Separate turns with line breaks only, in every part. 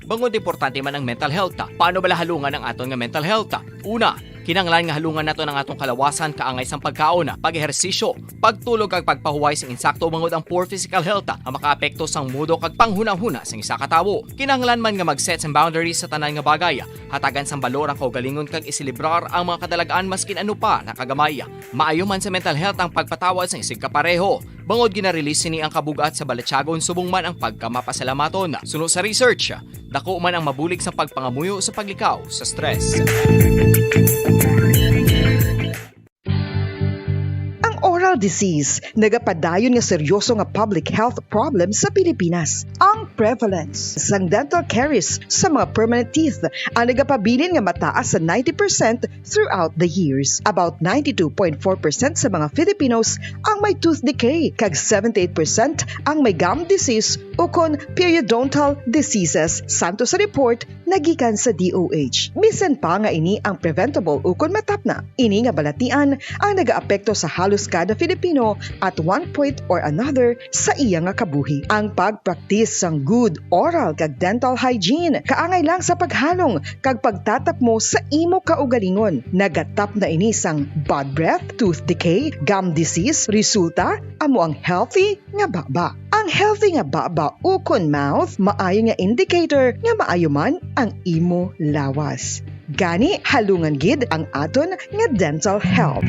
Bangod importante man ang mental health. Paano bala halungan ang aton nga mental health? Una, kinanglan nga halungan nato ng atong kalawasan kaangay sang pagkaon, pag-ehersisyo, pagtulog kag pagpahuway sang insakto bangod ang poor physical health ang makaapekto sang mudo kag panghunahuna sang isa ka tawo. Kinanglan man nga mag-set sang boundaries sa tanan nga bagay, hatagan sang balor ang kaugalingon kag isilibrar ang mga kadalagaan maskin ano pa nakagamay. Maayo man sa mental health ang pagpatawad sang isig kapareho. Bangod gina-release ni ang kabugat sa balatsagon subong man ang pagkamapasalamaton. Suno sa research, dako man ang mabulig sa pagpangamuyo sa paglikaw sa stress.
Oral disease, nagapadayon nga seryoso nga public health problem sa Pilipinas. Ang prevalence sang dental caries sa mga permanent teeth ang nagapabilin nga mataas sa 90% throughout the years. About 92.4% sa mga Filipinos ang may tooth decay, kag 78% ang may gum disease o kon periodontal diseases, santo sa report nagikan sa DOH. Bisan pa nga ini ang preventable o kon matapna. Ini nga balatian ang nagaapekto sa halos kada Filipino at one point or another sa iya nga kabuhi. Ang pagpractice sang good oral kag dental hygiene kaangay lang sa paghalong kag pagtatap mo sa imo kaugalingon. Nagatap na ini sang bad breath, tooth decay, gum disease, resulta amo ang healthy nga baba. Ang healthy nga baba ukon mouth maayo nga indicator nga maayo man ang imo lawas. Gani halungan gid ang aton nga dental health.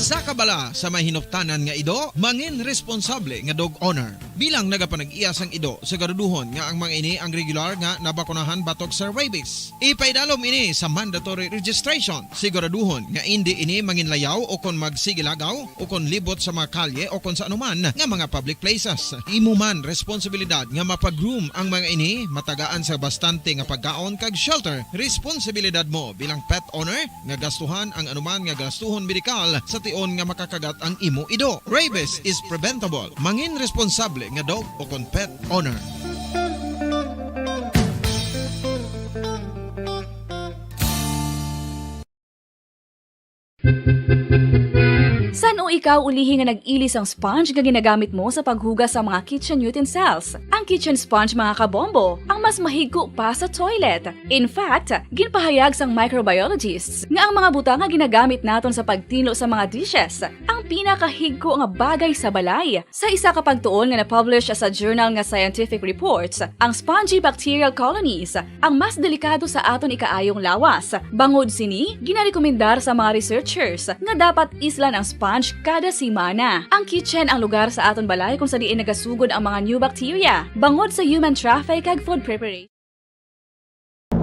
Isa ka bala sa mahinuptanan nga ido, mangin responsable nga dog owner. Bilang nagapanag-iya sang ido, siguraduhon nga ang mga ini ang regular nga nabakunahan batok sa rabies. Ipaidalom ini sa mandatory registration. Siguraduhon nga hindi ini manginlayaw o kon magsigilagaw o kon libot sa mga kalye o kon sa anuman nga mga public places. Imo man responsibilidad nga mapag-groom ang mga ini, matagaan sa bastante nga pagkaon kag shelter. Responsibilidad mo bilang pet owner nga gastuhan ang anuman nga gastuhon medikal sa tion nga makakagat ang imo ido. Rabies is preventable. Mangin responsable nga dog o kon pet owner.
San o ikaw ulihi nga nag-ilis ang sponge nga ginagamit mo sa paghugas sa mga kitchen utensils? Ang kitchen sponge mga kabombo, ang mas mahigko pa sa toilet. In fact, ginpahayag sang microbiologists nga ang mga butang nga ginagamit naton sa pagtilo sa mga dishes ang pinakahigko nga bagay sa balay. Sa isa ka pagtuon nga na-publish sa journal nga Scientific Reports, ang spongy bacterial colonies ang mas delikado sa aton ikaayong lawas. Bangod sini, ginarekomendar sa mga researchers nga dapat islan ang sponge kada simana. Ang kitchen ang lugar sa aton balay kung sa diin nagasugod ang mga new bacteria, bangod sa human traffic kag food preparation.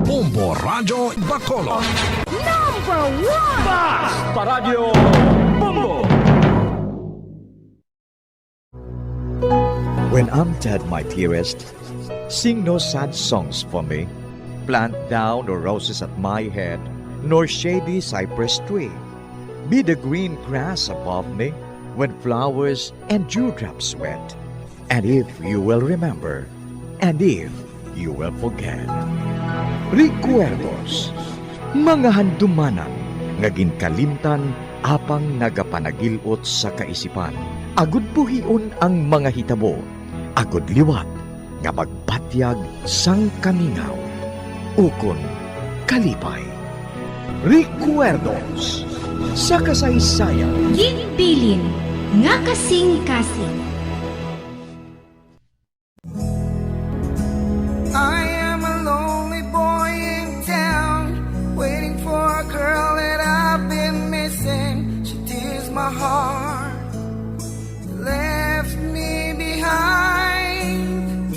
Bombo Radio Bacolod.
Number 1!
Basta Radio Bombo!
When I'm dead, my dearest, sing no sad songs for me. Plant down no roses at my head, nor shady cypress tree. Be the green grass above me when flowers and dewdrops wet. And if you will remember, and if you will forget. Recuerdos, mga handumanan, nga ginkalimtan apang nagapanagilot sa kaisipan. Agud buhion ang mga hitabo, agud liwat, nga magpatyag sang kamingaw. Ukon kalipay. Recuerdos, sa kasaysayan.
Ginbilin nga kasing-kasing.
I am a lonely boy in town, waiting for a girl that I've been missing. She tears my heart, left me behind.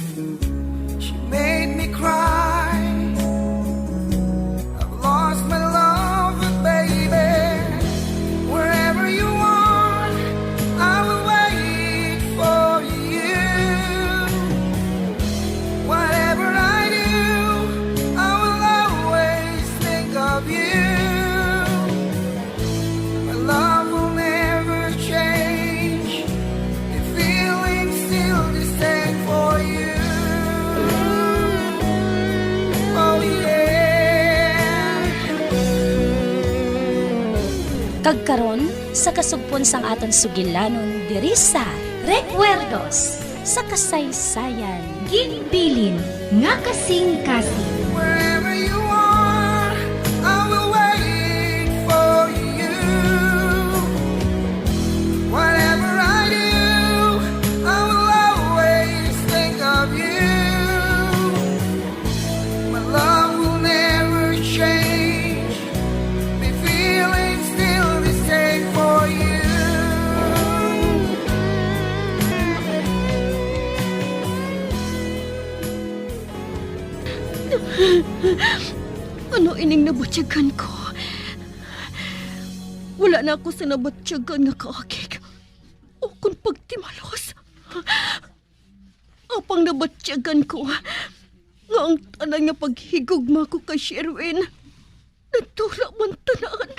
She made me cry. I've lost my love, baby. Wherever you are, I will wait for you. Whatever I do, I will always think of you. My love will never change. The feeling's still the same for you. Oh yeah.
Kagkaron sa kasugpon sang aton sugilanon diri sa Recuerdos sa kasaysayan. Ginbilin nga kasing-kasing.
Wherever you are, I will wait for you. Whatever I do, I will always think of you. My love will never change. My feelings still the same for you.
Ano ining nabatyagan ko? Wala na ako sa nabatyagan nga kaakig. O kung pagtimalos. Apang nabatyagan ko nga ang tanan nga paghigugma ko kay Sherwin. Nagtula man tanan.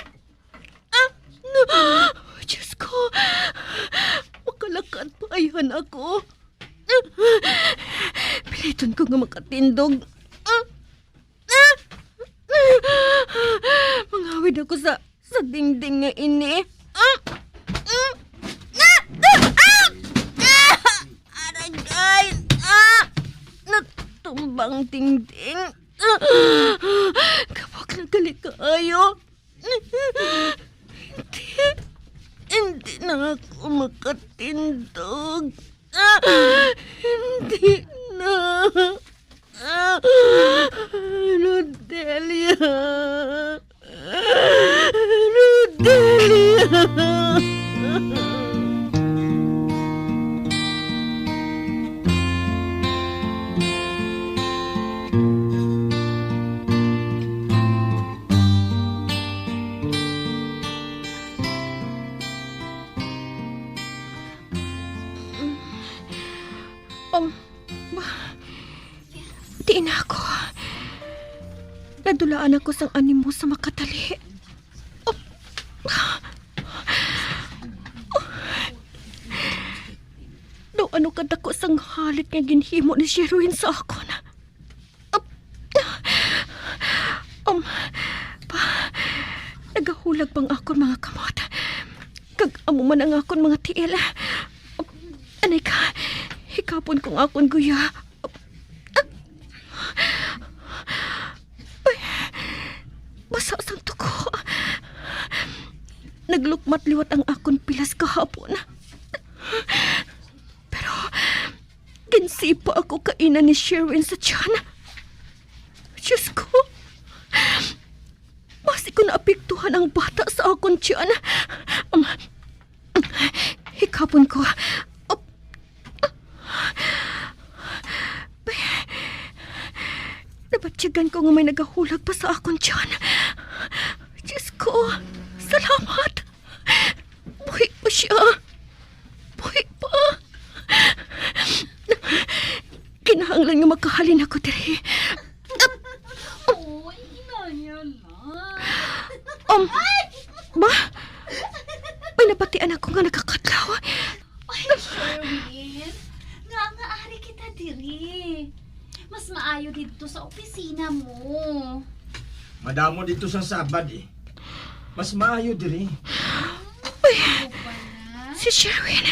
Diyos ko, makalakad pa ayhan ako. Piliton ko nga makatindog. Mangawid ako sa dingding nga ini. Aragay! Natumbang dingding. Kapag nagali kaayo. Hindi na ako makatindog. Hindi na. Rodelia. Di na ako. Nadulaan ako sang animo sa makatali. Do ano kadako sang halit nga ginhimo ni Sherwin sa akon. Nagahulag pang akon mga kamot. Kag amo man ang akon mga tiil. Anay ka, hikapon kong akon guya. Basa sang tuko. Naglukmat liwat ang akon pilas kahapon. Pero ginsipa ako kainan ni Sherwin sa tiyan. Diyos ko. Basi ko naapektuhan ang bata sa akon tiyan. Hikapon ko. Nabatyagan ko nga may nagahulag pa sa akon tiyan. Diyos ko, salamat. Buhay pa siya. Buhay pa. Kinahanglan nga makahalin ako diri. Ba? May nabatian ako nga nakakatlaw.
Ay, Sherwin. Nga ari kita diri. Mas maayo dito sa opisina mo.
Madamo dito sa Sabad eh. Mas maayo diri.
Uy, si Sherwin.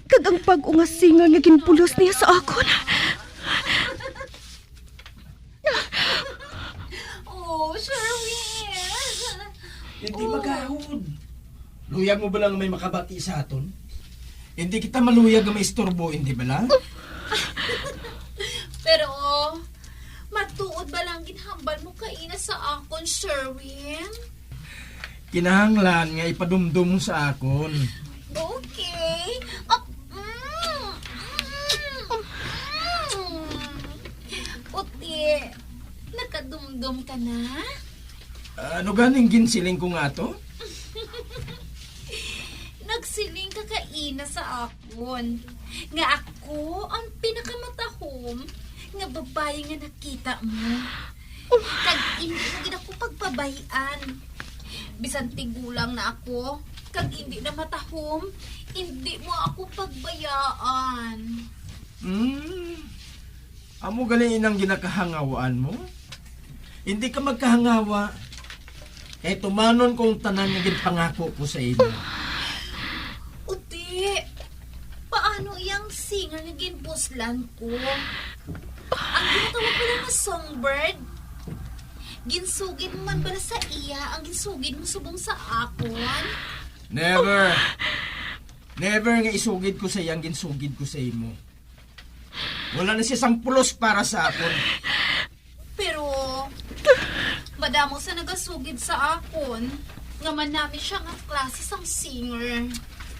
Kagang pag-ungasingan nga ginpulos niya sa akon.
Oh, Sherwin.
Hindi magahod. Luyag mo ba lang may makabati sa aton? Hindi kita maluyag nga may istorbo, hindi ba lang?
Pero, matuod ba lang ginhambal mo kaina sa akon, Sherwin?
Kinahanglan nga ipadumdum sa akon.
Okay. Uti, nakadumdum ka na?
Ano ganing ginsiling ko nga to?
Nagsiling ka kaina sa akon. Nga ako ang pinakamatahom nga babae nga nakita mo. Kag hindi mo gina ko pagpabayan. Bisan tigulang na ako, kag hindi na matahom, hindi mo ako pagbayaan.
Amo galing ang ginakahangawaan mo? Hindi ka magkahangawa. Tumanon kong tanan nga ginpangako ko sa imo.
Uti, singer nga ginbuslan ko. Ang ginatawag ko lang na songbird. Ginsugid man bala sa iya ang ginsugid mo subong sa akon?
Never. Never nga isugid ko sa iyang ginsugid ko sa imo. Wala na siya sampulos para sa akon.
Pero, madamo sa nagasugid sa akon, nga manami siya nga klase sang singer.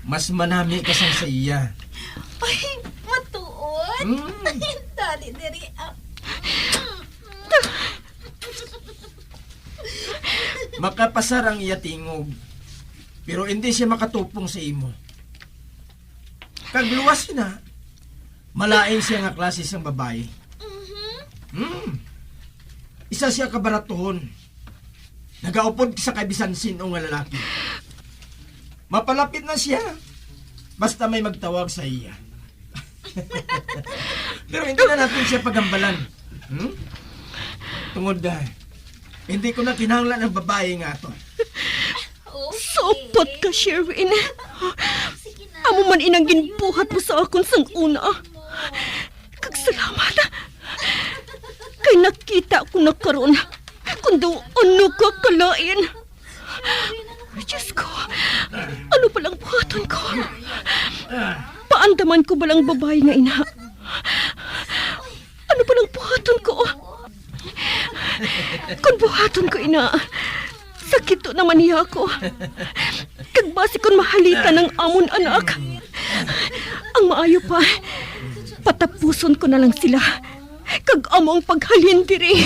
Mas manami ka sang sa iya.
Ay, matuod? Dali, diri.
Makapasar ang iya tingog. Pero hindi siya makatupong sa imo. Kagluwas na. Malain siya nga klase sang babae. Isa siya kabaratuhon. Nagaupod sa kabisansin o nga lalaki. Mapalapit na siya. Basta may magtawag sa iya. Pero hindi na natin siya pagambalan. Tungod dahil. Hindi ko na kinahanglan ng babae nga to.
Sapot ka, Sherwin. Amo man inang ginbuhat mo sa akon sang una. Kagsalamat. Kay nakita ko na karon kung daw ano ka kalain. Diyos ko, ano palang buhaton ko? Paandaman ko balang babae nga ina? Ano palang buhaton ko? Kung buhaton ko ina, sakit to naman niya ako. Kagbasi kon mahalita ng amon anak. Ang maayo pa, patapuson ko na lang sila. Kag among paghalin diri.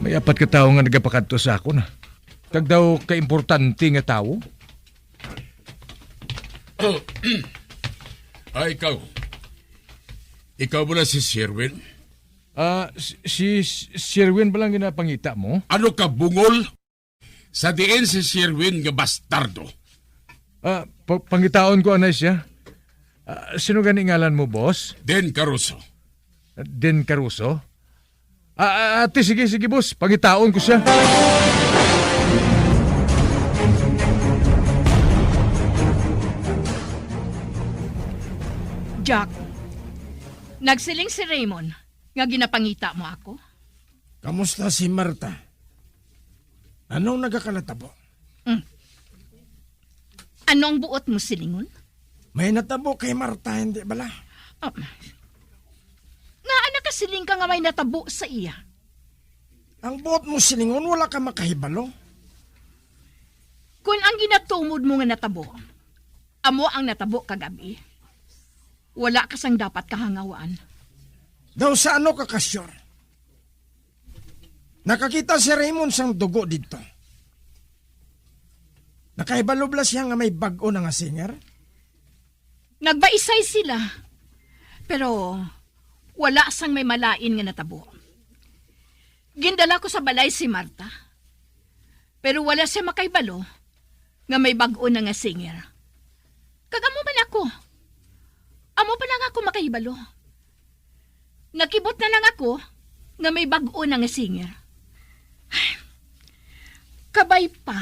May apat ka tao nga nagapakadto sa ako na. Kag daw ka-importante nga tao.
Ay, ikaw. Ikaw mo na si Sherwin?
Si Sherwin ba lang ginapangita mo?
Ano ka, bungol? Sa diin si Sherwin nga bastardo.
Pangitaon ko anay siya. Sino gani ngalan mo, boss?
Den Caruso.
Den Caruso? Ate, sige, boss. Pangitaon ko siya.
Jack, nagsiling si Raymond nga ginapangita mo ako.
Kamusta si Marta? Anong nagakalatabo?
Ano ang buot mo silingon?
May natabo kay Marta, hindi bala?
Nga anak ka siling ka nga may natabo sa iya.
Ang buot mo silingon, wala ka makahibalo.
Kung ang ginatumod mo nga natabo, amo ang natabo kagabi, wala ka sang dapat kahangawaan.
Daw sa ano ka kasyor? Nakakita si Raymond sang dugo dito. Nakahibalo bla siya nga may bag-o na nga singer?
Nagbaisay sila, pero wala sang may malain nga natabo. Gindala ko sa balay si Marta, pero wala siya makaibalo nga may bag-o na nga singer. Kagamo man ako. Amo pa lang ako makahibalo. Nakibot na lang ako nga may bag-o na nga singer. Kabay pa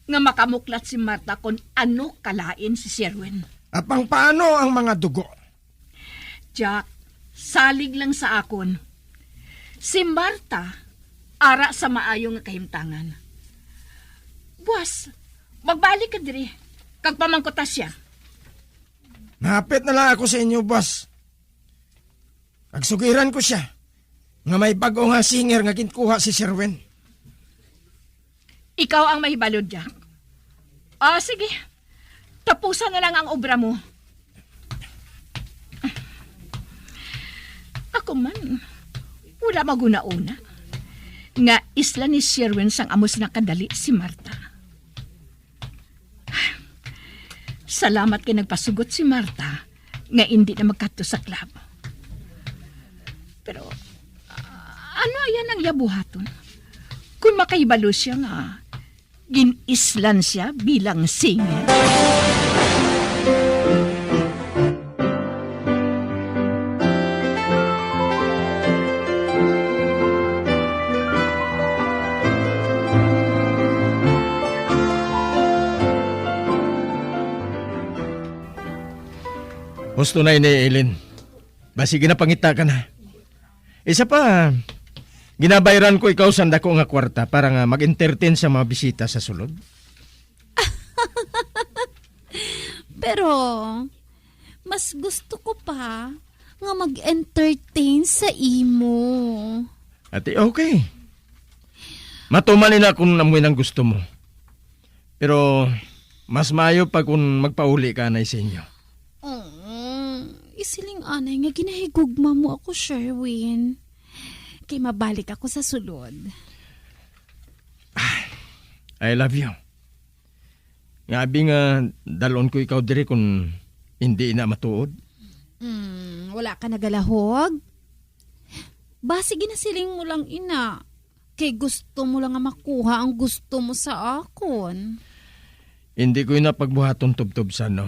nga makamuklat si Marta kung ano kalain si Sherwin.
Apang paano ang mga dugo?
Jack, salig lang sa akon. Si Marta, ara sa maayong kahimtangan. Buwas, magbalik ka diri. Kag pamangkutas siya.
Napit na lang ako sa inyo, boss. Agsugiran ko siya nga may bago nga singer nga kinkuha si Sherwin.
Ikaw ang mahibalo, Jack. Sige. Tapusan na lang ang obra mo. Ako man, wala maguna-una. Nga isla ni Sherwin sang amos na kadali si Marta. Salamat kay nagpasugot si Marta nga hindi na magkadto sa club. Pero ano yan ang yabuhaton? Kung makaibalo siya nga, ginislan siya bilang singer.
Gusto na ini, Eileen. Basige na pangita ka na. Isa pa, ginabayaran ko ikaw sa dako nga kwarta para nga mag-entertain sa mga bisita sa sulod.
Pero, mas gusto ko pa nga mag-entertain sa imo.
Ate, okay. Matumanin na kung namoy ng gusto mo. Pero, mas mayo pa kung magpauli ka na sa inyo.
Isiling anay nga ginahigugma mo ako, Sherwin. Kay mabalik ako sa sulod.
I love you. Ngabi nga, dalon ko ikaw diri kung hindi na matuod.
Wala ka nagalahog? Basi ginasiling mo lang, ina. Kay gusto mo lang nga makuha ang gusto mo sa akon.
Hindi ko na pagbuhaton tubtob sa no.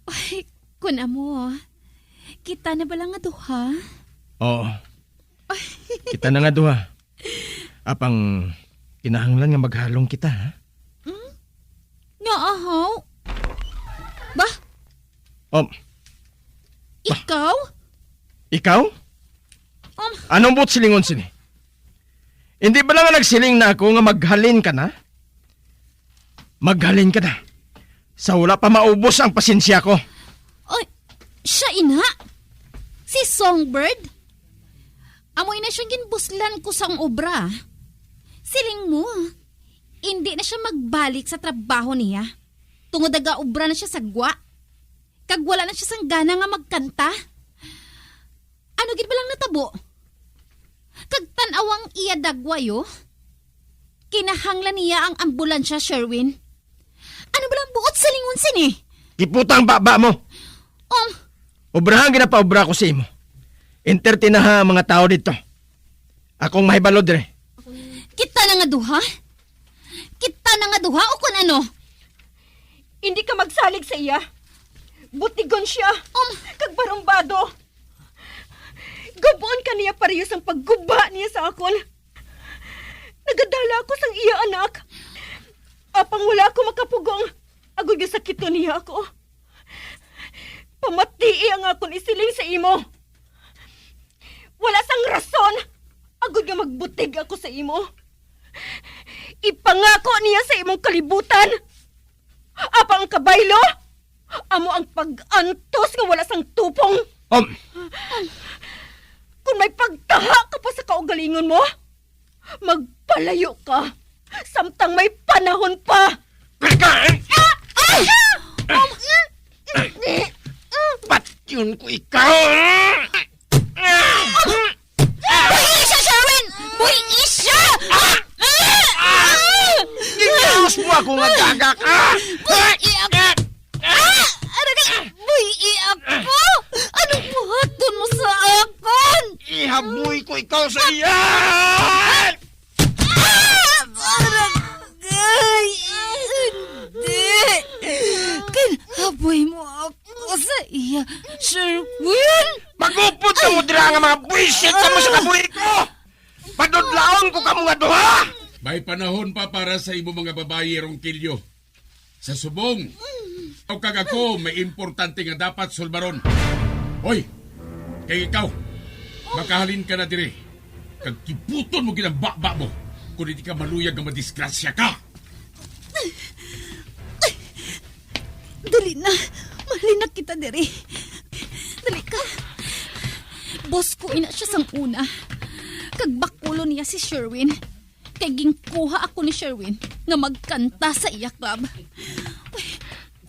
Ay, kuna mo. Kita na ba lang nga duha?
Oo. Kita na nga duha. Apang kinahanglan nga maghalong kita, ha?
Nga ahaw? Ba? Ikaw?
Ikaw? Anong bot silingon sini? Hindi ba lang nga nagsiling na ako nga maghalin ka na? Maghalin ka na. Sa wala pa maubos ang pasensya ko.
Ay, siya ina? Si Songbird? Amoy na siyang ginbuslan ko sa obra. Siling mo, hindi na siya magbalik sa trabaho niya. Tungod aga obra na siya sa gwa. Kag wala na siya sang gana nga magkanta. Ano gid ba lang natabo? Kag tan-awang iya dagwayo. Kinahanglan niya ang ambulansya, Sherwin. Ano ba lang buot sa lingon sini?
Kiputang baba mo. Obrahan ginapaobra ko sa imo. Entertain na ha mga tao dito. Akong mahibalod dire.
Kita na nga duha? Kita na nga duha o kung ano?
Hindi ka magsalig sa iya. Butigon siya. Kag barumbado. Gabon ka niya parehas ang pagguba niya sa akon. Nagadala ako sang iya anak. Apang wala ako makapugong. Agod yung sakito niya ako. Pamatii ang akon isiling sa imo. Wala sang rason. Agod nga magbutig ako sa imo. Ipangako niya sa imong kalibutan. Apang ang kabaylo. Amo ang pag-antos nga wala sang tupong. Kung may pagtaha ka pa sa kaugalingon mo, magpalayo ka. Samtang may panahon pa.
Ba't yun ko ikaw?
Buhi siya, Sherwin! Buhi siya!
Ginaos mo ako nga gaga ka!
Buhi ako! Buhi ako! Anong buhaton mo sa akon?
Ihaboy ko ikaw sa iyan!
Kinahaboy mo ako sa iya, Sherwin!
Magupot ka mo dira nga mga buwisit ka mo sa kabuhi ko! Padudlaon ko ka mo nga duha!
May panahon pa para sa imo mga babae rong kilyo. Sa subong, o kag ako may importante nga dapat sulbaron. Hoy, kay ikaw, makahalin ka na dire. Kag kiputon mo ginambakba mo kung hindi ka maluyag nga madisgrasya ka.
Dali na. Mahalin na kita, diri. Dali ka. Boss ko ina siya sang una. Kagbakulo niya si Sherwin. Kay gingkuha ako ni Sherwin nga magkanta sa iya club. Ay,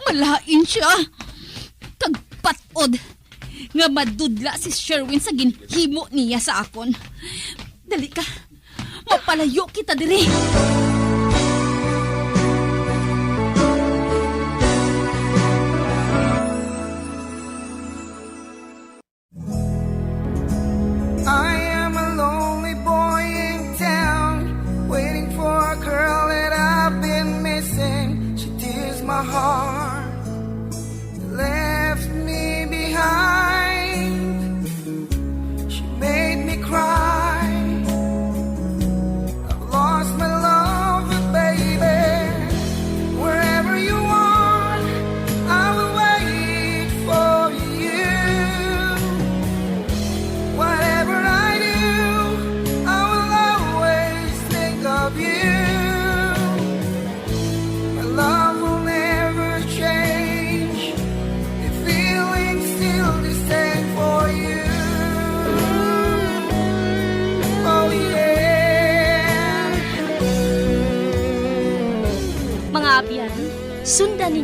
malain siya. Kagpatod nga madudla si Sherwin sa ginhimo niya sa akon. Dali ka. Mapalayo kita, diri.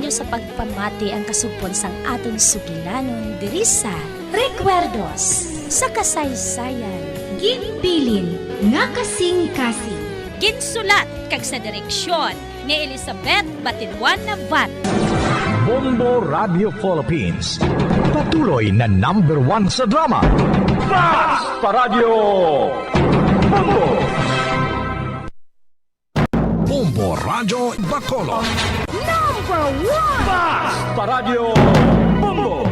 maayo sa pagpamati ang kasugpon sang aton sugilanon diri sa Recuerdos sa kasaysayan.
Ginbilin nga kasing-kasing.
Ginsulat kag sa direksyon ni Elizabeth Batiduan Navat.
Bombo Radio Philippines. Patuloy na #1 sa drama. Basta Radio Bombo! Bombo Radio Bacolod. #1 Basta Radio Bombo!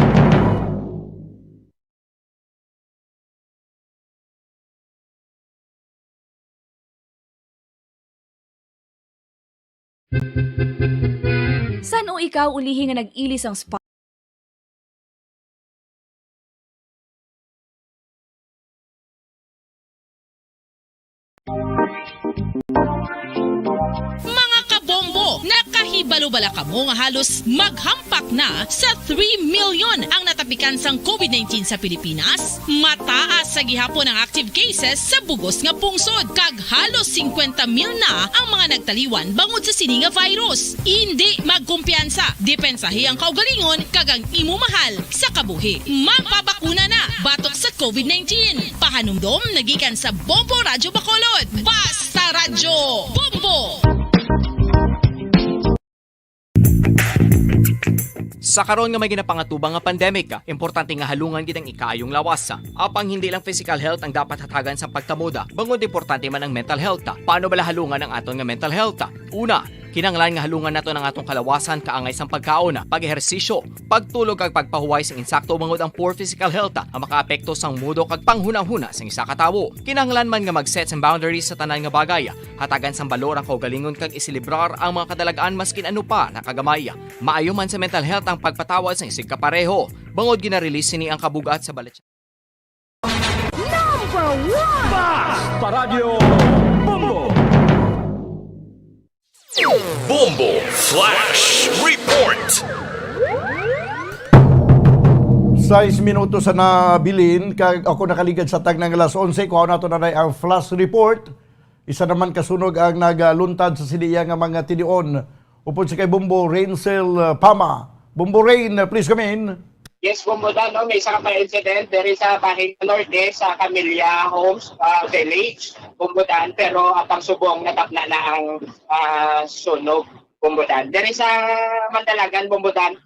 San o ikaw ulihi nga nag-ilis ang spa?
Mga kabombo, nakahibalo-bala ka mo nga halos maghampak na sa 3 million ang natapikan sang COVID-19 sa Pilipinas. Mataas sa gihapon ang active cases sa bugos nga pungsod, kag halos 50 mil na ang mga nagtaliwan bangod sa sini nga virus. Hindi magkumpiyansa, depensahi ang kaugalingon kag ang imo mahal sa kabuhi. Magpabakuna na batok sa COVID-19. Pahanumdom nagikan sa Bombo Radyo Bacolod. Basta Radyo Bombo!
Sa karon nga may ginapangatubang nga pandemic, importante nga halungan gid ang ikaayong lawas. Apang hindi lang physical health ang dapat hatagan sa pagtamuda, bangod importante man ang mental health. Paano bala halungan ang aton nga mental health? Una, kinanglan nga halungan nato ng atong kalawasan kaangay sang pagkaon, pag-ehersisyo, pagtulog kag pagpahuway sang insakto bangod ang poor physical health ang makaapekto sang mudo kag panghunahuna sang isa ka tawo. Kinanglan man nga mag-set sang boundaries sa tanan nga bagay, hatagan sang balor ang kaugalingon kag isilibrar ang mga kadalagaan maskin ano pa nakagamay. Maayo man sa mental health ang pagpatawad sang isig kapareho, bangod gina-release ni ang kabugat sa balat.
#1 Basta Radio Bombo! Bombo Flash Report!
6 minuto sa nabilin, kag ako nakaligad sa tag ng alas 11, kuha na ito na ang Flash Report. Isa naman kasunog ang nagaluntad sa siliya nga mga tinion. Upod sa kay Bombo Rainsel Pama. Bombo Rain, please come in.
Yes, Bombo Dan, may isa ka pa incident there sa Bahing Norte sa Camellia Homes Village, Bombo Dan, pero apang subong natapna na ang sunog, Bombo Dan. There sa Mandalagan, Bombo Dan.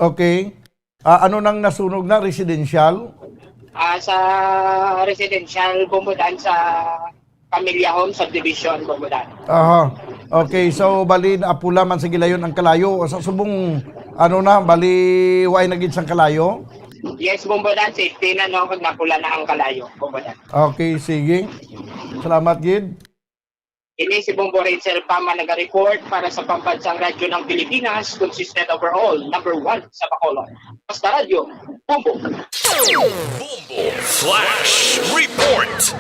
Okay. Ano nang nasunog na? Residential?
Sa residential, Bombo Dan, sa Camellia Homes Subdivision, Bombo Dan.
Aha. Okay, so bali apula man sa gilayon ang kalayo. Sa subong bali way na gid sang kalayo.
Yes, Bombo Dan, safety na no, kag napula na ang kalayo, Bombo Dan.
Okay, sige. Salamat gid.
Ini si Bombo Rainsel Pama nag-report para sa pambansang radyo ng Pilipinas, consistent overall, #1 sa Bacolod. Basta Radyo, Bombo.
Bombo Flash Report!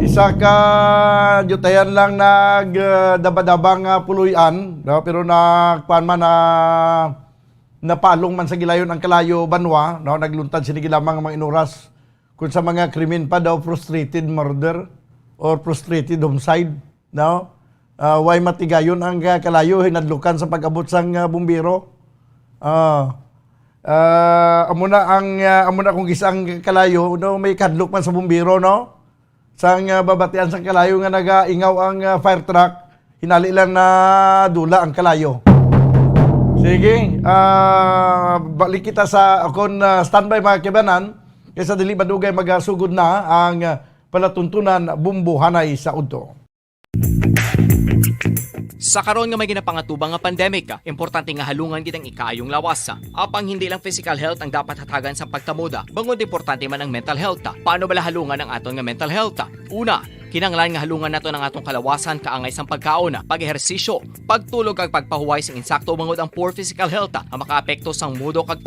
Isa ka jutayan lang nagdabadabang puluyan, no? Pero nagpan man napalong man sa gilayon ang kalayo banwa, no? Nagluntad sini lamang ang mga inuras kung sa mga krimen pa daw frustrated murder or frustrated homicide, no? Way matigayon ang kalayo hinadlukan sa pag-abot sang bumbero. Amuna kung gisang kalayo, no, may kadlok man sa bumbero, no? Sang babatian sang kalayo nga nagaingaw ang fire truck, hinali lang na dula ang kalayo. Sige, balik kita sa akon standby mga kibanan, kaysa dili madugay magasugod na ang palatuntunan bumbuhanay sa udto.
Sa karon nga may ginapangatubang nga pandemic, importante nga halungan gid ang ikaayong lawas. Apang hindi lang physical health ang dapat hatagan sa pagtamuda, bangod importante man ang mental health. Paano bala halungan ang aton nga mental health? Una, kinanglan nga halungan nato ng atong kalawasan kaangay sang pagkaon, pag-ehersisyo, pagtulog kag pagpahuway sang insakto bangod ang poor physical health ang makaapekto sang mudo kag